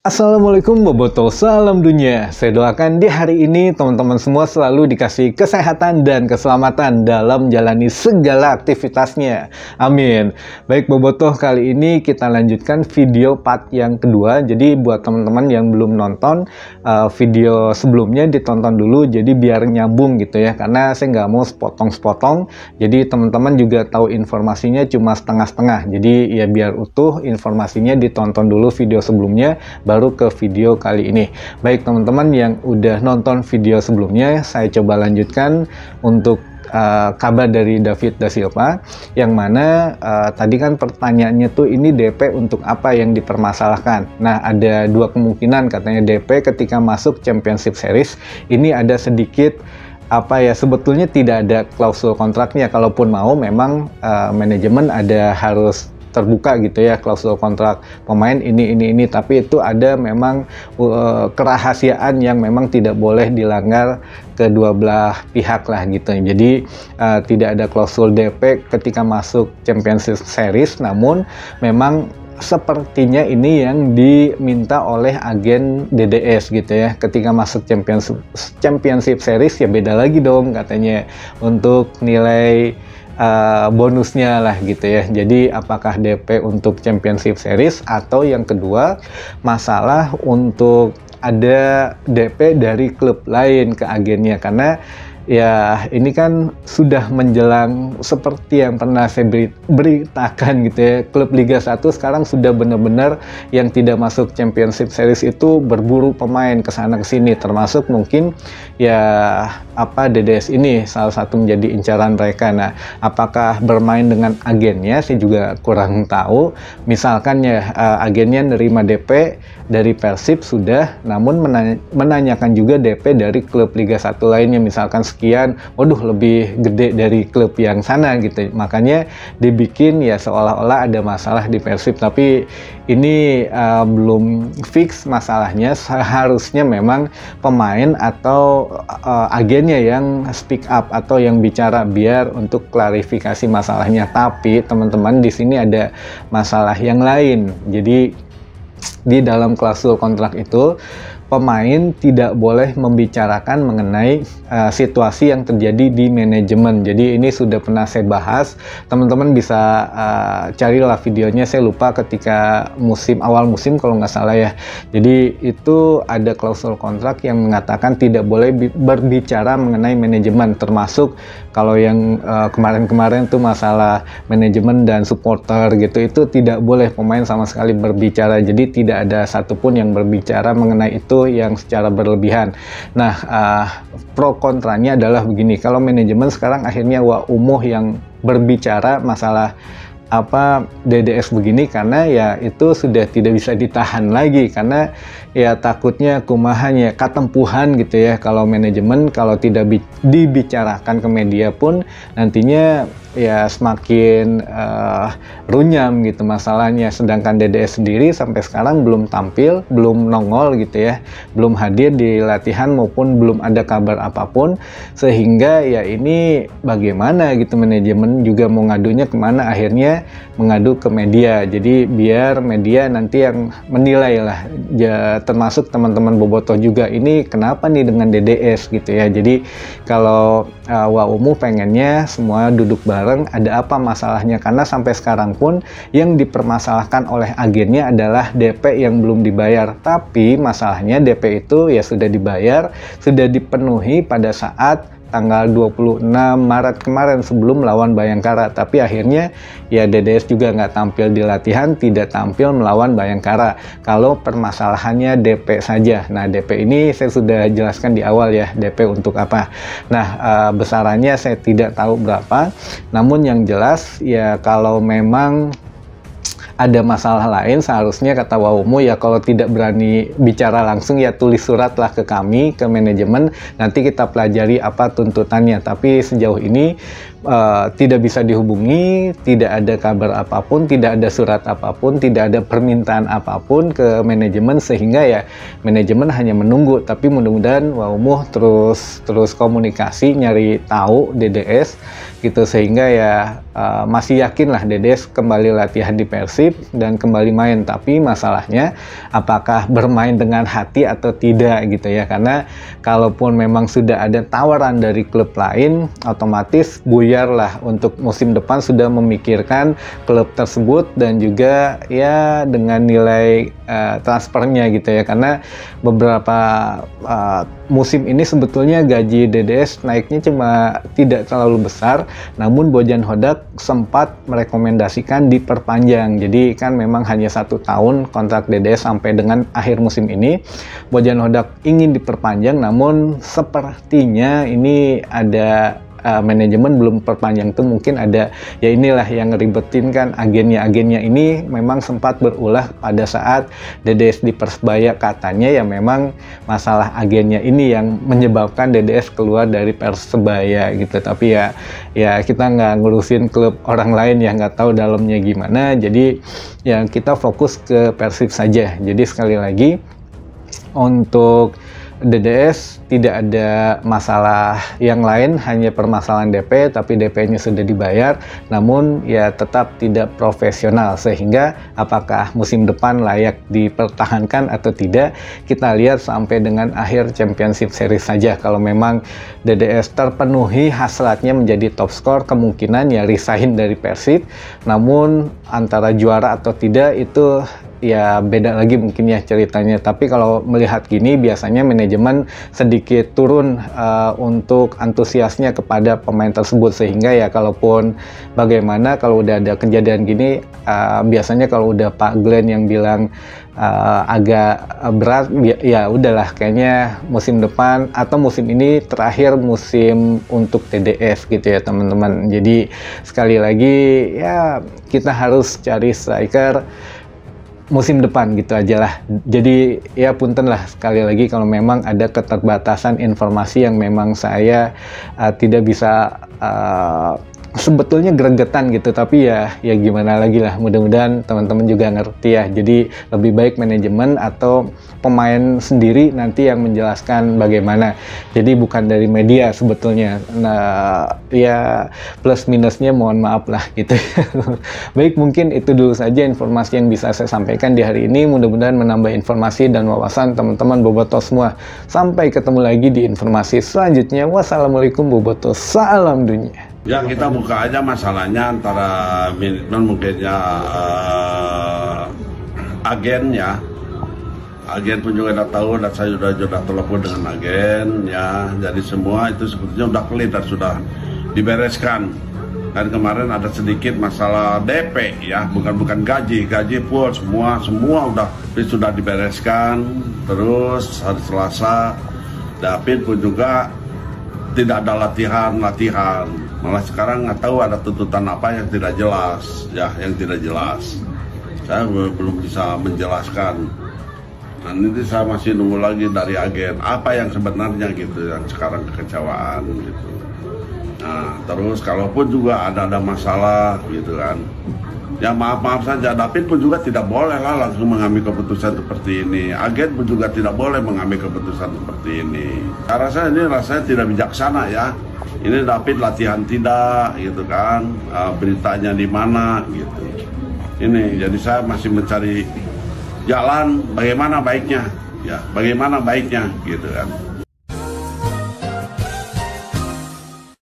Assalamualaikum Boboto, salam dunia. Saya doakan di hari ini teman-teman semua selalu dikasih kesehatan dan keselamatan dalam menjalani segala aktivitasnya. Amin. Baik Boboto, kali ini kita lanjutkan video part yang kedua. Jadi buat teman-teman yang belum nonton video sebelumnya, ditonton dulu. Jadi biar nyambung gitu ya. Karena saya nggak mau sepotong-sepotong. Jadi teman-teman juga tahu informasinya cuma setengah-setengah. Jadi ya biar utuh informasinya, ditonton dulu video sebelumnya baru ke video kali ini. Baik teman-teman yang udah nonton video sebelumnya, saya coba lanjutkan untuk kabar dari David da Silva, yang mana tadi kan pertanyaannya tuh ini DP untuk apa yang dipermasalahkan. Nah, ada dua kemungkinan katanya DP ketika masuk Championship Series ini ada sedikit sebetulnya tidak ada klausul kontraknya. Kalaupun mau memang manajemen ada harus terbuka gitu ya klausul kontrak pemain ini, tapi itu ada memang kerahasiaan yang memang tidak boleh dilanggar kedua belah pihak lah gitu. Jadi tidak ada klausul DP ketika masuk Championship Series, namun memang sepertinya ini yang diminta oleh agen DDS gitu ya. Ketika masuk Championship Series ya beda lagi dong katanya untuk nilai bonusnya lah gitu ya. Jadi apakah DP untuk Championship Series atau yang kedua masalah untuk ada DP dari klub lain ke agennya, karena ya ini kan sudah menjelang seperti yang pernah saya beritakan gitu ya, klub Liga 1 sekarang sudah benar-benar yang tidak masuk Championship Series itu berburu pemain ke sana ke sini, termasuk mungkin ya DDS ini salah satu menjadi incaran mereka. Nah, apakah bermain dengan agennya saya juga kurang tahu. Misalkan ya agennya nerima DP dari Persib sudah, namun menanyakan juga DP dari klub Liga 1 lainnya, misalkan sekian, waduh lebih gede dari klub yang sana gitu. Makanya dibikin ya seolah-olah ada masalah di Persib, tapi ini belum fix masalahnya. Seharusnya memang pemain atau agennya yang speak up atau yang bicara biar untuk klarifikasi masalahnya. Tapi teman-teman di sini ada masalah yang lain. Jadi di dalam klausul kontrak itu pemain tidak boleh membicarakan mengenai situasi yang terjadi di manajemen. Jadi ini sudah pernah saya bahas, teman-teman bisa carilah videonya, saya lupa ketika awal musim kalau nggak salah ya. Jadi itu ada klausul kontrak yang mengatakan tidak boleh berbicara mengenai manajemen, termasuk kalau yang kemarin-kemarin tuh masalah manajemen dan supporter gitu, itu tidak boleh pemain sama sekali berbicara. Jadi tidak ada satupun yang berbicara mengenai itu yang secara berlebihan. Nah, pro kontranya adalah begini, kalau manajemen sekarang akhirnya umuh yang berbicara masalah DDS begini, karena ya itu sudah tidak bisa ditahan lagi, karena ya takutnya kumahanya katempuhan gitu ya. Kalau manajemen kalau tidak dibicarakan ke media pun nantinya ya semakin runyam gitu masalahnya. Sedangkan DDS sendiri sampai sekarang belum tampil, belum nongol gitu ya, belum hadir di latihan maupun belum ada kabar apapun, sehingga ya ini bagaimana gitu, manajemen juga mau ngadunya kemana, akhirnya mengadu ke media. Jadi biar media nanti yang menilai lah, ya, termasuk teman-teman Boboto juga, ini kenapa nih dengan DDS gitu ya. Jadi kalau Waumu pengennya semua duduk bareng, ada apa masalahnya, karena sampai sekarang pun yang dipermasalahkan oleh agennya adalah DP yang belum dibayar. Tapi masalahnya DP itu ya sudah dibayar, sudah dipenuhi pada saat tanggal 26 Maret kemarin sebelum melawan Bayangkara. Tapi akhirnya ya DDS juga nggak tampil di latihan, tidak tampil melawan Bayangkara. Kalau permasalahannya DP saja. Nah, DP ini saya sudah jelaskan di awal ya, DP untuk apa. Nah, besarannya saya tidak tahu berapa. Namun yang jelas ya kalau memang ada masalah lain, seharusnya kata Waumu ya kalau tidak berani bicara langsung ya tulis surat lah ke kami, ke manajemen, nanti kita pelajari apa tuntutannya. Tapi sejauh ini tidak bisa dihubungi, tidak ada kabar apapun, tidak ada surat apapun, tidak ada permintaan apapun ke manajemen, sehingga ya manajemen hanya menunggu. Tapi mudah-mudahan Waumu terus komunikasi, nyari tahu DDS gitu, sehingga ya masih yakin lah Dedes kembali latihan di Persib dan kembali main. Tapi masalahnya apakah bermain dengan hati atau tidak gitu ya, karena kalaupun memang sudah ada tawaran dari klub lain, otomatis buyar lah untuk musim depan, sudah memikirkan klub tersebut dan juga ya dengan nilai transfernya gitu ya, karena beberapa musim ini sebetulnya gaji DDS naiknya cuma tidak terlalu besar, namun Bojan Hodak sempat merekomendasikan diperpanjang. Jadi kan memang hanya 1 tahun kontrak DDS sampai dengan akhir musim ini. Bojan Hodak ingin diperpanjang, namun sepertinya ini ada manajemen belum perpanjang. Tuh mungkin ada, ya inilah yang ngeribetin kan agennya ini. Memang sempat berulah pada saat DDS di Persebaya, katanya ya memang masalah agennya ini yang menyebabkan DDS keluar dari Persebaya gitu. Tapi ya kita nggak ngurusin klub orang lain, ya nggak tahu dalamnya gimana. Jadi ya kita fokus ke Persib saja. Jadi sekali lagi untuk DDS tidak ada masalah yang lain, hanya permasalahan DP, tapi DP-nya sudah dibayar, namun ya tetap tidak profesional, sehingga apakah musim depan layak dipertahankan atau tidak, kita lihat sampai dengan akhir Championship Series saja. Kalau memang DDS terpenuhi hasratnya menjadi top skor, kemungkinan ya resign dari Persib, namun antara juara atau tidak itu ya beda lagi mungkin ya ceritanya. Tapi kalau melihat gini, biasanya manajemen sedikit turun untuk antusiasnya kepada pemain tersebut, sehingga ya kalaupun bagaimana, kalau udah ada kejadian gini, biasanya kalau udah Pak Glenn yang bilang agak berat, ya udahlah kayaknya musim depan atau musim ini terakhir musim untuk TDS gitu ya teman-teman. Jadi sekali lagi ya kita harus cari striker musim depan gitu aja lah. Jadi ya punten lah sekali lagi kalau memang ada keterbatasan informasi yang memang saya tidak bisa sebetulnya gregetan gitu, tapi ya gimana lagi lah, mudah-mudahan teman-teman juga ngerti ya. Jadi lebih baik manajemen atau pemain sendiri nanti yang menjelaskan bagaimana, jadi bukan dari media sebetulnya. Nah ya plus minusnya mohon maaf lah gitu. Baik, mungkin itu dulu saja informasi yang bisa saya sampaikan di hari ini. Mudah-mudahan menambah informasi dan wawasan teman-teman bobotoh semua. Sampai ketemu lagi di informasi selanjutnya. Wassalamualaikum bobotoh, salam dunia. Ya, kita buka aja masalahnya antara manajemen mungkin ya agen ya. Agen pun juga udah tahu, dan saya sudah telepon dengan agen ya. Jadi semua itu sebetulnya udah clear dan sudah dibereskan. Dan kemarin ada sedikit masalah DP ya, bukan gaji pun semua sudah dibereskan. Terus hari Selasa David pun juga tidak ada latihan, malah sekarang nggak tahu ada tuntutan apa yang tidak jelas ya, saya belum bisa menjelaskan. Nah ini saya masih nunggu lagi dari agen apa yang sebenarnya gitu, yang sekarang kekecewaan gitu. Nah terus kalaupun juga ada masalah gitu kan, ya maaf saja, David pun juga tidak boleh lah langsung mengambil keputusan seperti ini. Agen pun juga tidak boleh mengambil keputusan seperti ini. Rasanya tidak bijaksana ya. Ini David latihan tidak gitu kan, beritanya di mana gitu. Ini jadi saya masih mencari jalan bagaimana baiknya gitu kan.